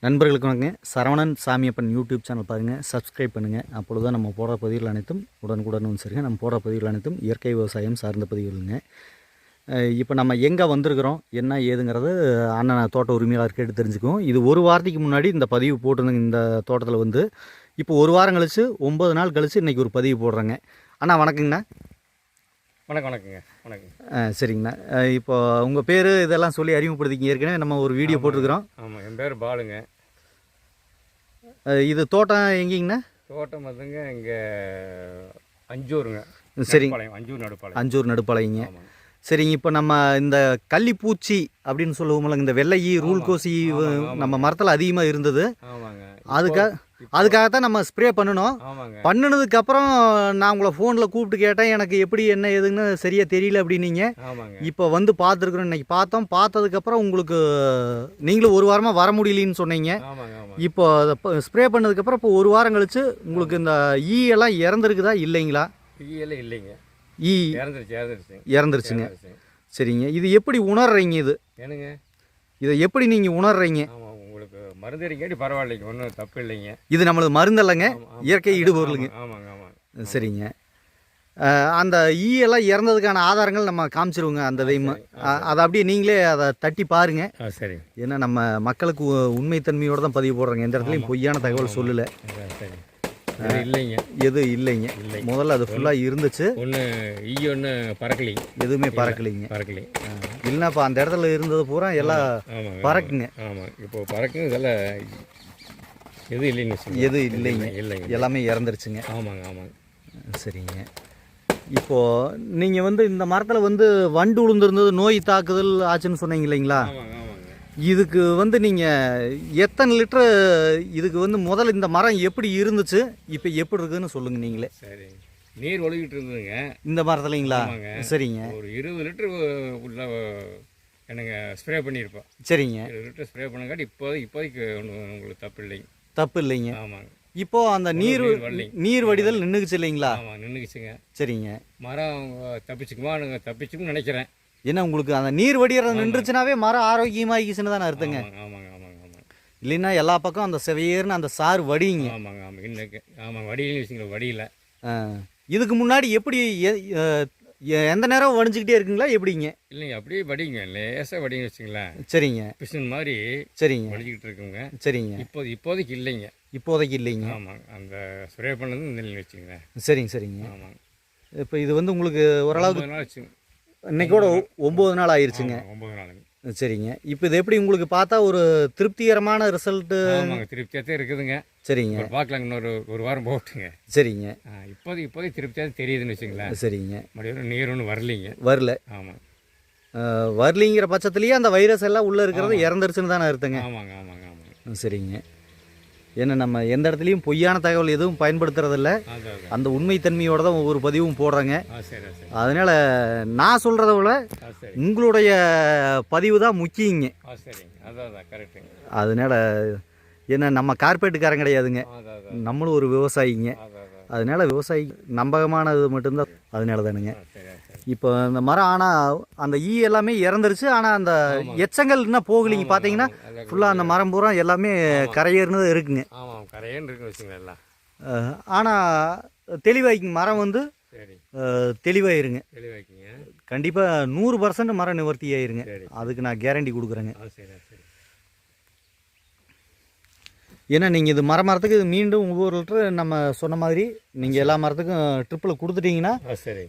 நண்பர்களுக்கு வணங்க. Saravanan Samiyappan YouTube channel பாருங்கள், சப்ஸ்கிரைப் பண்ணுங்கள். அப்பொழுது தான் நம்ம போடுற பதிவுகள் அனைத்தும் உடனுக்குடன் சரிங்க. நம்ம போடுற பதிவுகள் அனைத்தும் இயற்கை விவசாயம் சார்ந்த பதிவுகளுங்க. இப்போ நம்ம எங்கே வந்திருக்கிறோம், என்ன ஏதுங்கிறது அண்ணன் தோட்ட உரிமையாளர் கேட்டு தெரிஞ்சுக்குவோம். இது ஒரு வாரத்துக்கு முன்னாடி இந்த பதிவு போட்டிருந்தேங்க. இந்த தோட்டத்தில் வந்து இப்போ ஒரு வாரம் கழித்து 9 நாள் கழித்து இன்றைக்கி ஒரு பதிவு போடுறேங்க. அண்ணா வணக்கங்கண்ணா. வணக்கங்க. சரிங்கண்ணா. இப்போ உங்கள் பேர் இதெல்லாம் சொல்லி அறிமுகப்படுத்திங்க. ஏற்கனவே நம்ம ஒரு வீடியோ போட்டிருக்கிறோம். ஆமாம், என் பேர் பாலுங்க. இது தோட்டம் எங்கேங்கண்ணா? தோட்டம் வந்துங்க இங்கே அஞ்சூருங்க. சரிங்க, அஞ்சூர் நடுப்பாளையங்க. சரிங்க. இப்போ நம்ம இந்த கள்ளிப்பூச்சி அப்படின்னு சொல்லுவோம்ல, இந்த வெள்ளையி ரூல்கோசி நம்ம மரத்தில் அதிகமாக இருந்தது. அதுக்காகத்தான் நம்ம ஸ்ப்ரே பண்ணணும். பண்ணினதுக்கப்புறம் நான் உங்களை ஃபோனில் கூப்பிட்டு கேட்டேன், எனக்கு எப்படி என்ன ஏதுன்னு சரியாக தெரியல அப்படின்னீங்க. இப்போ வந்து பார்த்துருக்குறோம். இன்றைக்கி பார்த்ததுக்கப்புறம் உங்களுக்கு நீங்களும் ஒரு வாரமாக வர முடியலன்னு சொன்னீங்க. இப்போ ஸ்ப்ரே பண்ணதுக்கப்புறம் இப்போ ஒரு வாரம் கழிச்சு உங்களுக்கு இந்த ஈ எல்லாம் இறந்துருக்குதா இல்லைங்களா? ஈயெல்லாம் இல்லைங்க. ஈ இறந்துருச்சுங்க. சரிங்க. இது எப்படி உணர்றீங்க? இது என்னங்க, இதை எப்படி நீங்கள் உணர்றீங்க? உங்களுக்கு மருந்து அடிக்காட்டி பரவாயில்லைங்க, ஒன்றும் தப்பு இல்லைங்க. இது நம்மளுக்கு மருந்து இல்லைங்க, இயற்கை இடுபொருளுங்க. ஆமாங்க. சரிங்க. அந்த ஈயெல்லாம் இறந்ததுக்கான ஆதாரங்கள் நம்ம காமிச்சிருவோங்க. அந்த இதையும் அதை அப்படியே நீங்களே அதை தட்டி பாருங்க. சரி. ஏன்னா நம்ம மக்களுக்கு உண்மைத்தன்மையோடு தான் பதிவு போடுறாங்க. எந்த இடத்துலையும் பொய்யான தகவல் சொல்லலை. சரி. இல்லைங்க, எதுவும் இல்லைங்க. முதல்ல அது ஃபுல்லாக இருந்துச்சு. ஒன்று பறக்கலை, எதுவுமே பறக்கலைங்க. இல்லைன்னா இப்போ அந்த இடத்துல இருந்தது பூரா எல்லாம் பறக்குங்க. ஆமாம், இப்போ பறக்குங்க. இதெல்லாம் எதுவும் இல்லைங்க. எதுவும் இல்லைங்க, எல்லாமே இறந்துருச்சுங்க. ஆமாங்க. சரிங்க. இப்போது நீங்கள் வந்து இந்த மரத்தில் வந்து வண்டு விழுந்துருந்தது, நோய் தாக்குதல் ஆச்சுன்னு சொன்னீங்க இல்லைங்களா? இதுக்கு வந்து நீங்கள் எத்தனை லிட்டரு, இதுக்கு வந்து முதல்ல இந்த மரம் எப்படி இருந்துச்சு, இப்போ எப்படி இருக்குதுன்னு சொல்லுங்கள் நீங்களே. சரி. நீர் ஒழுகிட்டு இருந்ததுங்க இந்த மரத்துலைங்களா? சரிங்க. ஒரு 20 லிட்டரு உள்ள எனக்கு ஸ்ப்ரே பண்ணியிருப்போம். சரிங்க. 20 லிட்டர் ஸ்ப்ரே பண்ணங்காட்டி இப்போதைக்கு உங்களுக்கு தப்பு இல்லைங்க. ஆமாங்க. இப்போ அந்த நீர் வடிதல் நின்றுக்குச்சு இல்லைங்களா? ஆமாம், நின்றுக்குச்சுங்க. சரிங்க. மரம் தப்பிச்சுக்குன்னு நினைக்கிறேன். ஏன்னா உங்களுக்கு அந்த நீர் வடிகிறது நின்றுச்சுனாவே மரம் ஆரோக்கியமாகிச்சுன்னு தானே அர்த்தங்க. ஆமாங்க. இல்லைன்னா எல்லா பக்கம் அந்த செவையேர்னு அந்த சாறு வடிங்க. ஆமாங்க. வடியில வச்சுங்களா? வடியில் இதுக்கு முன்னாடி எப்படி எந்த நேரம் வடிஞ்சிக்கிட்டே இருக்குங்களா எப்படிங்க? இல்லைங்க, அப்படியே வடிங்க, லேசாக வடிங்க வச்சுங்களேன். சரிங்க. பிசின் மாதிரி. சரிங்க. வடிச்சிக்கிட்டு இருக்குங்க. சரிங்க. இப்போதைக்கு இல்லைங்க. ஆமாங்க. அந்த ஸ்ப்ரே பண்ணது நெல் வச்சுங்களேன். சரிங்க. ஆமாங்க. இப்போ இது வந்து உங்களுக்கு ஓரளவுக்கு 9 நாள் ஆச்சுங்க. இன்னைக்கோட 9 நாள் ஆயிடுச்சுங்க. 9 நாளுங்க. சரிங்க. இப்போ இது எப்படி உங்களுக்கு பார்த்தா ஒரு திருப்திகரமான ரிசல்ட்டு? ஆமாங்க, திருப்தியாக தான் இருக்குதுங்க. சரிங்க. பார்க்கலாங்க, இன்னொரு ஒரு வாரம் போட்டுங்க. சரிங்க. இப்போதைக்கு திருப்தியாக தெரியுதுன்னு வச்சுங்களேன். சரிங்க. மறுபடியும் நீர் ஒன்றும் வரல. ஆமாம். வரலிங்கிற பட்சத்துலேயே அந்த வைரஸ் எல்லாம் உள்ளே இருக்கிறது இறந்துருச்சுன்னு தானே அர்த்தங்க. ஆமாங்க. சரிங்க. ஏன்னா நம்ம எந்த இடத்துலையும் பொய்யான தகவல் எதுவும் பயன்படுத்துறதில்ல. அந்த உண்மைத்தன்மையோட தான் ஒவ்வொரு பதிவும் போடுறாங்க. அதனால் நான் சொல்கிறத விட உங்களுடைய பதிவு தான் முக்கியங்க. அதனால் ஏன்னா நம்ம கார்பரேட்டுக்காரங்க கிடையாதுங்க, நம்மளும் ஒரு விவசாயிங்க. அதனால் விவசாயி நம்பகமானது மட்டும்தான். அதனால தானுங்க. இப்போ இந்த மரம் ஆனால் அந்த ஈ எல்லாமே இறந்துருச்சு. ஆனால் அந்த எச்சங்கள் இன்னும் போகலிங்க. பார்த்தீங்கன்னா ஃபுல்லாக அந்த மரம் பூரா எல்லாமே கரையேறினது இருக்குங்க. ஆனால் தெளிவாய்க்குங்க, மரம் வந்து தெளிவாயிருங்க. கண்டிப்பாக 100% மரம் நிவர்த்தி ஆயிருங்க. அதுக்கு நான் கேரண்டி கொடுக்குறேங்க. ஏன்னா நீங்கள் இது மரத்துக்கு மீண்டும் ஒவ்வொரு லிட்டரு நம்ம சொன்ன மாதிரி நீங்கள் எல்லா மரத்துக்கும் ட்ரிப்பில் கொடுத்துட்டீங்கன்னா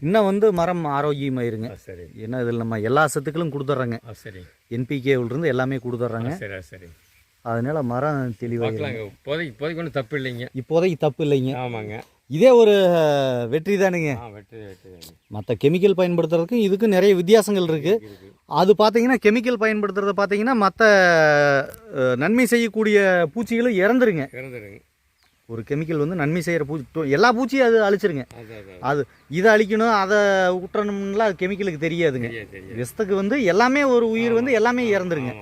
இன்னும் வந்து மரம் ஆரோக்கியமாயிருங்க. ஏன்னா இதில் நம்ம எல்லா சத்துக்களும் கொடுத்துட்றாங்க. NPK எல்லாமே கொடுத்துட்றாங்க. அதனால மரம் தெளிவாக இப்போதைக்கு ஒன்றும் தப்பு இல்லைங்க. இப்போதைக்கு தப்பு இல்லைங்க. ஆமாங்க. இதே ஒரு வெற்றி தானுங்க. மற்ற கெமிக்கல் பயன்படுத்துறதுக்கும் இதுக்கும் நிறைய வித்தியாசங்கள் இருக்குது. அது பார்த்தீங்கன்னா கெமிக்கல் பயன்படுத்துறத பார்த்தீங்கன்னா மற்ற நன்மை செய்யக்கூடிய பூச்சிகளும் இறந்துருங்க. ஒரு கெமிக்கல் வந்து நன்மை செய்கிற எல்லா பூச்சியும் அது அழிச்சிருங்க. அது இதை அழிக்கணும், அதை விட்டுறணும்லாம் அது கெமிக்கலுக்கு தெரியாதுங்க. விஷத்துக்கு வந்து எல்லாமே ஒரு உயிர் வந்து எல்லாமே இறந்துருங்க.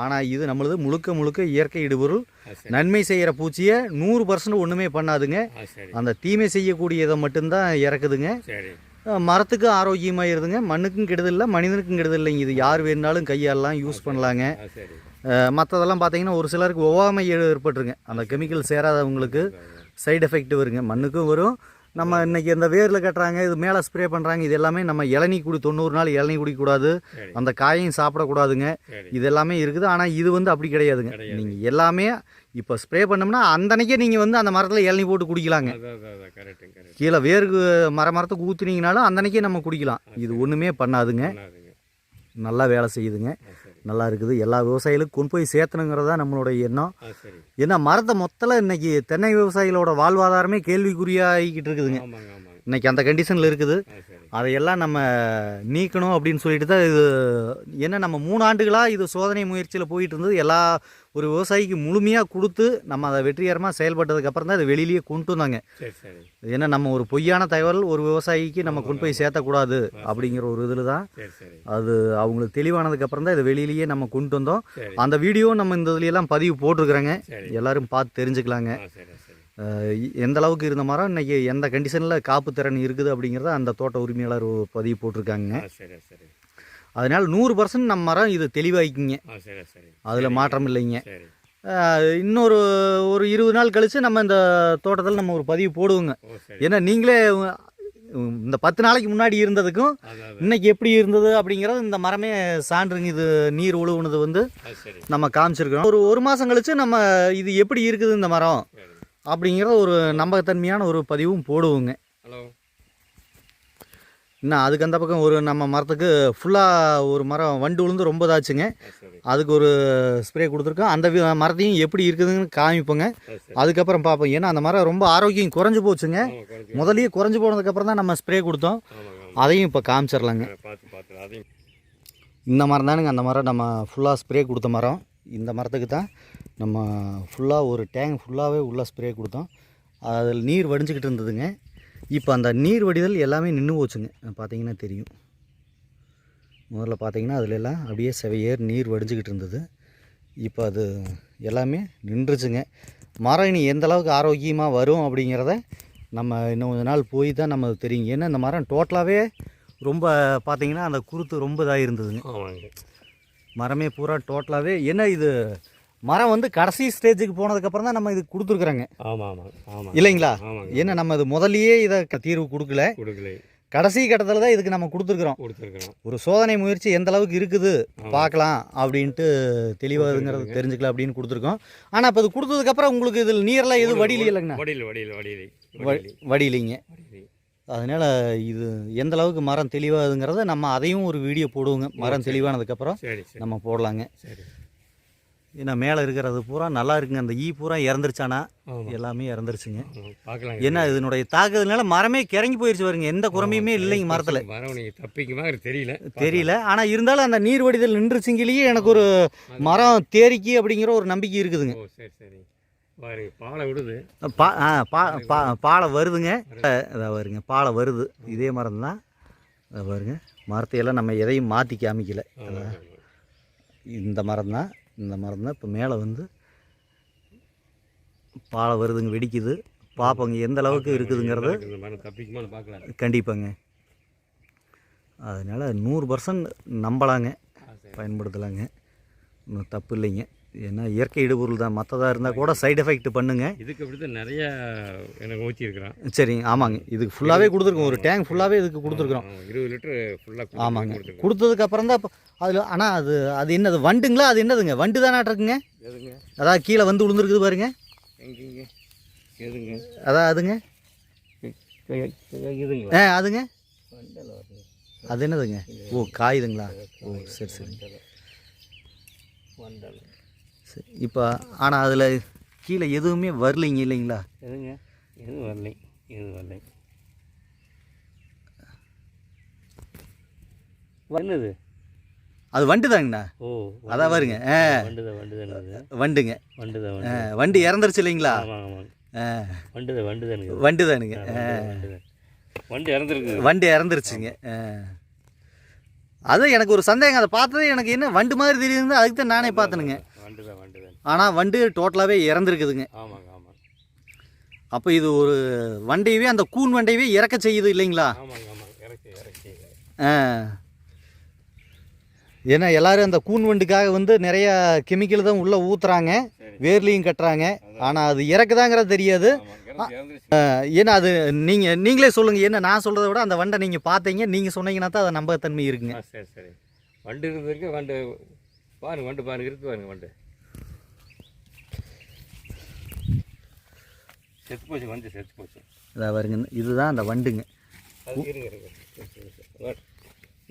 ஆனால் இது நம்மளது முழுக்க இயற்கை இடுபொருள். நன்மை செய்கிற பூச்சியை 100% ஒன்றுமே பண்ணாதுங்க. அந்த தீமை செய்யக்கூடியதை மட்டும்தான் இறக்குதுங்க. மரத்துக்கும் ஆரோக்கியமாயிருதுங்க, மண்ணுக்கும் கெடுதல் இல்லை, மனிதனுக்கும் கெடுதல் இல்லைங்க. இது யார் வேணுனாலும் கையாளலாம், யூஸ் பண்ணலாங்க. சரி. மற்றதெல்லாம் பார்த்தீங்கன்னா ஒரு சிலருக்கு ஒவ்வாமை ஏற்பட்டுருங்க. அந்த கெமிக்கல் சேராதவங்களுக்கு சைடு எஃபெக்ட் வருங்க, மண்ணுக்கும் வரும். நம்ம இன்றைக்கி இந்த வேரில் கட்டுறாங்க, இது மேலே ஸ்ப்ரே பண்ணுறாங்க, இது எல்லாமே நம்ம இளநீ 90 நாள் இளநீ குடிக்கக்கூடாது, அந்த காயையும் சாப்பிடக்கூடாதுங்க. இது எல்லாமே இருக்குது. ஆனால் இது வந்து அப்படி கிடையாதுங்க. நீங்கள் எல்லாமே இப்போ ஸ்ப்ரே பண்ணோம்னா அந்தன்னைக்கே நீங்கள் வந்து அந்த மரத்தில் இளநீ போட்டு குடிக்கலாங்க. கீழே வேருக்கு மரத்துக்கு ஊற்றுனீங்கனாலும் அந்தன்னைக்கே நம்ம குடிக்கலாம். இது ஒன்றுமே பண்ணாதுங்க, நல்லா வேலை செய்யுதுங்க, நல்லா இருக்குது. எல்லா விவசாயிகளுக்கும் கொண்டு போய் சேர்த்தணுங்கிறது தான் நம்மளுடைய எண்ணம். ஏன்னா மரத்தை மொத்தத்தில் இன்றைக்கி தென்னை விவசாயிகளோட வாழ்வாதாரமே கேள்விக்குறியாகிக்கிட்டு இருக்குதுங்க. இன்றைக்கி அந்த கண்டிஷனில் இருக்குது. அதையெல்லாம் நம்ம நீக்கணும் அப்படின்னு சொல்லிட்டு தான் இது. ஏன்னா நம்ம 3 ஆண்டுகளாக இது சோதனை முயற்சியில் போயிட்டு இருந்தது. எல்லா ஒரு விவசாயிக்கு முழுமையாக கொடுத்து நம்ம அதை வெற்றிகரமாக செயல்பட்டதுக்கப்புறம் தான் அது வெளியிலேயே கொண்டு வந்தாங்க. ஏன்னா நம்ம ஒரு பொய்யான தகவல் ஒரு விவசாயிக்கு நம்ம கொண்டு போய் சேர்த்தக்கூடாது அப்படிங்கிற ஒரு இதில் தான் அது அவங்களுக்கு தெளிவானதுக்கப்புறம் தான் இதை வெளியிலேயே நம்ம கொண்டு வந்தோம். அந்த வீடியோ நம்ம இந்த இதுலையெல்லாம் பதிவு போட்டிருக்கிறேங்க, எல்லோரும் பார்த்து தெரிஞ்சுக்கலாங்க. எந்த அளவுக்கு இருந்த மரம் இன்றைக்கி எந்த கண்டிஷனில் காப்பு திறன் இருக்குது அப்படிங்கிறத அந்த தோட்ட உரிமையாளர் பதிவு போட்டிருக்காங்க. அதனால் 100% நம்ம மரம் இது தெளிவாகிக்குங்க, அதில் மாற்றம் இல்லைங்க. இன்னொரு 20 நாள் கழித்து நம்ம இந்த தோட்டத்தில் நம்ம ஒரு பதிவு போடுவோங்க. ஏன்னா நீங்களே இந்த 10 நாளைக்கு முன்னாடி இருந்ததுக்கும் இன்னைக்கு எப்படி இருந்தது அப்படிங்கிறது இந்த மரமே சான்றுங்க. இது நீர் உழுவுனது வந்து நம்ம காமிச்சிருக்கோம். ஒரு மாதம் கழித்து நம்ம இது எப்படி இருக்குது இந்த மரம் அப்படிங்கிற ஒரு நம்பகத்தன்மையான ஒரு பதிவும் போடுவோங்க. இன்னும் அதுக்கு அந்த பக்கம் ஒரு நம்ம மரத்துக்கு ஃபுல்லாக ஒரு மரம் வண்டு விழுந்து ரொம்ப இதாச்சுங்க, அதுக்கு ஒரு ஸ்ப்ரே கொடுத்துருக்கோம். அந்த மரத்தையும் எப்படி இருக்குதுன்னு காமிப்போங்க, அதுக்கப்புறம் பார்ப்போம். ஏன்னா அந்த மரம் ரொம்ப ஆரோக்கியம் குறைஞ்சி போச்சுங்க. முதலையே குறைஞ்சி போனதுக்கப்புறம் தான் நம்ம ஸ்ப்ரே கொடுத்தோம், அதையும் இப்போ காமிச்சிடலாங்க. இந்த மரம் தானுங்க அந்த மரம் நம்ம ஃபுல்லாக ஸ்ப்ரே கொடுத்த மரம். இந்த மரத்துக்கு தான் நம்ம ஃபுல்லாக ஒரு டேங்க் ஃபுல்லாகவே உள்ள ஸ்ப்ரே கொடுத்தோம். அதில் நீர் வடிஞ்சிக்கிட்டு இருந்ததுங்க. இப்போ அந்த நீர் வடிதல் எல்லாமே நின்று போச்சுங்க, பார்த்தீங்கன்னா தெரியும். முதல்ல பார்த்தீங்கன்னா அதில் எல்லாம் அப்படியே செவையேர் நீர் வடிஞ்சிக்கிட்டு இருந்தது. இப்போ அது எல்லாமே நின்றுச்சுங்க. மரம் இனி எந்த அளவுக்கு ஆரோக்கியமாக வரும் அப்படிங்கிறத நம்ம இன்னும் கொஞ்ச நாள் போய் தான் நம்ம தெரியுங்க. ஏன்னா இந்த மரம் டோட்டலாகவே ரொம்ப பார்த்தீங்கன்னா அந்த குருத்து ரொம்ப இதாக இருந்ததுங்க. மரமே பூரா டோட்டலாகவே. ஏன்னா இது மரம் வந்து கடைசி ஸ்டேஜுக்கு போனதுக்கப்புறம் தான் நம்ம இது கொடுத்துருக்குறோங்க. இல்லைங்களா? ஏன்னா நம்ம இது முதல்லையே இதை தீர்வு கொடுக்கல, கடைசி கட்டத்தில் தான் இதுக்கு நம்ம கொடுத்துருக்குறோம். ஒரு சோதனை முயற்சி எந்த அளவுக்கு இருக்குது பார்க்கலாம் அப்படின்ட்டு தெளிவாகுங்கிறது தெரிஞ்சுக்கலாம் அப்படின்னு கொடுத்துருக்கோம். ஆனால் இப்போ இது கொடுத்ததுக்கப்புறம் உங்களுக்கு இதில் நீரெல்லாம் எதுவும் வடியில இல்லைங்கண்ணா? வடியிலைங்க. அதனால் இது எந்த அளவுக்கு மரம் தெளிவாகுங்கிறத நம்ம அதையும் ஒரு வீடியோ போடுவோங்க. மரம் தெளிவானதுக்கப்புறம் நம்ம போடலாங்க. ஏன்னா மேலே இருக்கிறது பூரா நல்லா இருக்குங்க. அந்த பூரா இறந்துருச்சானா எல்லாமே இறந்துருச்சுங்க. ஏன்னா இதனுடைய தாக்குதல்னால மரமே கிறங்கி போயிடுச்சு பாருங்க, எந்த குறமையுமே இல்லைங்க மரத்தில். தெரியல. ஆனால் இருந்தாலும் அந்த நீர் வடிதல் நின்றுச்சுங்கிலேயே எனக்கு ஒரு மரம் தேரிக்கி அப்படிங்கிற ஒரு நம்பிக்கை இருக்குதுங்க. பாலை விடுது, பாலை வருதுங்க. அதான் வருங்க, பாலை வருது. இதே மரம் தான். அதை பாருங்க, மரத்தையெல்லாம் நம்ம எதையும் மாற்றி காமிக்கல. இந்த மரம் தான், இந்த மரம் தான் இப்போ மேலே வந்து பாலை வருதுங்க, வெடிக்குது. பார்ப்போங்க எந்த அளவுக்கு இருக்குதுங்கிறது. கண்டிப்பாங்க. அதனால் 100% நம்பலாங்க, பயன்படுத்தலாங்க, ஒன்றும் தப்பு இல்லைங்க. ஏன்னா இயற்கை இடுபொருள் தான், மற்றதாக இருந்தால் கூட சைடு எஃபெக்ட் பண்ணுங்க. இதுக்கு அப்படி தான் நிறைய எனக்கு ஊற்றிருக்கிறேன். சரிங்க, ஆமாங்க. இதுக்கு ஃபுல்லாகவே கொடுத்துருக்கோம், ஒரு டேங்க் ஃபுல்லாகவே இதுக்கு கொடுத்துருக்குறோம். 20 லிட்டர் ஃபுல்லாக. ஆமாங்க, கொடுத்ததுக்கப்புறம் தான் அதில். ஆனால் அது என்னது வண்டுங்களா? அது என்னதுங்க? வண்டு தானே இருக்குங்க. அதான் கீழே வந்து விழுந்துருக்குது பாருங்க. அதான் அதுங்க. அதுங்க அது என்னதுங்க? ஓ, காயுதுங்களா? ஓ, சரி சரி. சரி, இப்போ ஆனால் அதில் கீழே எதுவுமே வரலைங்க இல்லைங்களா? எதுங்க? எதுவும் வரலை, எதுவும் வரலை. என்னது? அது வண்டு தாங்கண்ணா. ஓ, அதான் வருங்க. வண்டுங்க. வண்டு இறந்துருச்சு இல்லைங்களா? வண்டு தானுங்க. வண்டு இறந்துருச்சுங்க. அது எனக்கு ஒரு சந்தேகம். அதை பார்த்தது எனக்கு என்ன வண்டு மாதிரி தெரியுது, அதுக்கு தான் நானே பார்த்தனுங்க. ஆனால் வண்டு டோட்டலாகவே இறந்துருக்குதுங்க. அப்போ இது ஒரு வண்டையவே, அந்த கூன் வண்டையவே இறக்க செய்யுது இல்லைங்களா? ஏன்னா எல்லாரும் அந்த கூன் வண்டுக்காக வந்து நிறைய கெமிக்கல் தான் உள்ளே ஊற்றுறாங்க, வேர்லையும் கட்டுறாங்க. ஆனால் அது இறக்குதாங்கிறது தெரியாது. ஏன்னா அது நீங்களே சொல்லுங்கள். ஏன்னா நான் சொல்கிறத விட அந்த வண்டை நீங்கள் பார்த்தீங்க, நீங்கள் சொன்னீங்கன்னா தான் அதை நம்பகத்தன்மை இருக்குங்க. சரி சரி. வண்டு இருக்கு, வண்டு பாருங்க, வண்டு பாருங்க, இருக்கு பாருங்க, வண்டு செத்து போச்சு, வண்டு செத்து போச்சு. இதாக வருங்க, இதுதான் அந்த வண்டுங்க.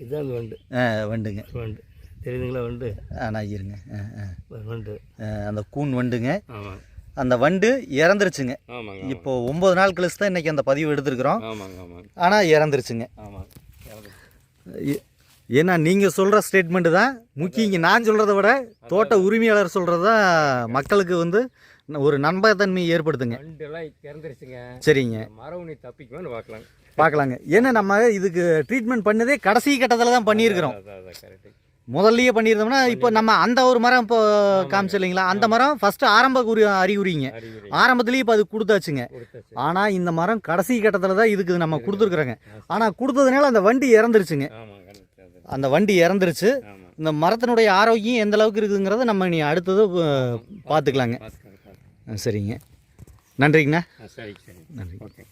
இதுதான் அந்த வண்டு. வண்டுங்க, வண்டு தெரியுதுங்களா? வண்டு நான் இருங்க. வண்டு அந்த கூன் வண்டுங்க. ஆமாம். அந்த வண்டு இறந்துருச்சுங்க. ஆமாங்க. இப்போ 9 நாள் கழிச்சு தான் இன்றைக்கி அந்த பதிவு எடுத்துருக்குறோம். ஆமாங்க ஆமாங்க. ஆனால் இறந்துருச்சுங்க. ஆமாம். ஏன்னா நீங்கள் சொல்கிற ஸ்டேட்மெண்ட்டு தான் முக்கியம். இங்கே நான் சொல்கிறத விட தோட்ட உரிமையாளர் சொல்கிறது தான் மக்களுக்கு வந்து ஒரு நம்பகத்தன்மை ஏற்படுத்துங்க. வண்டெல்லாம் இறந்துருச்சுங்க. சரிங்க. மரவுனி தப்பிக்குமான்னு பார்க்கலாங்க. ஏன்னா நம்ம இதுக்கு ட்ரீட்மெண்ட் பண்ணதே கடைசி கட்டத்தில் தான் பண்ணியிருக்கிறோம். கரெக்டு. முதல்லையே பண்ணியிருந்தோம்னா இப்போ நம்ம அந்த ஒரு மரம் இப்போ காமிச்சு இல்லைங்களா, அந்த மரம் ஃபஸ்ட்டு ஆரம்ப அறிகுறிங்க. ஆரம்பத்துலேயே இப்போ அது கொடுத்தாச்சுங்க. ஆனால் இந்த மரம் கடைசி கட்டத்தில் தான் இதுக்கு நம்ம கொடுத்துருக்குறோங்க. ஆனால் கொடுத்ததுனால அந்த வண்டி இறந்துருச்சுங்க. அந்த வண்டி இறந்துருச்சு. இந்த மரத்தினுடைய ஆரோக்கியம் எந்த அளவுக்கு இருக்குதுங்கிறத நம்ம நீ அடுத்தது பார்த்துக்கலாங்க. சரிங்க, நன்றிங்கண்ணா. சரி சரி, நன்றி. ஓகே.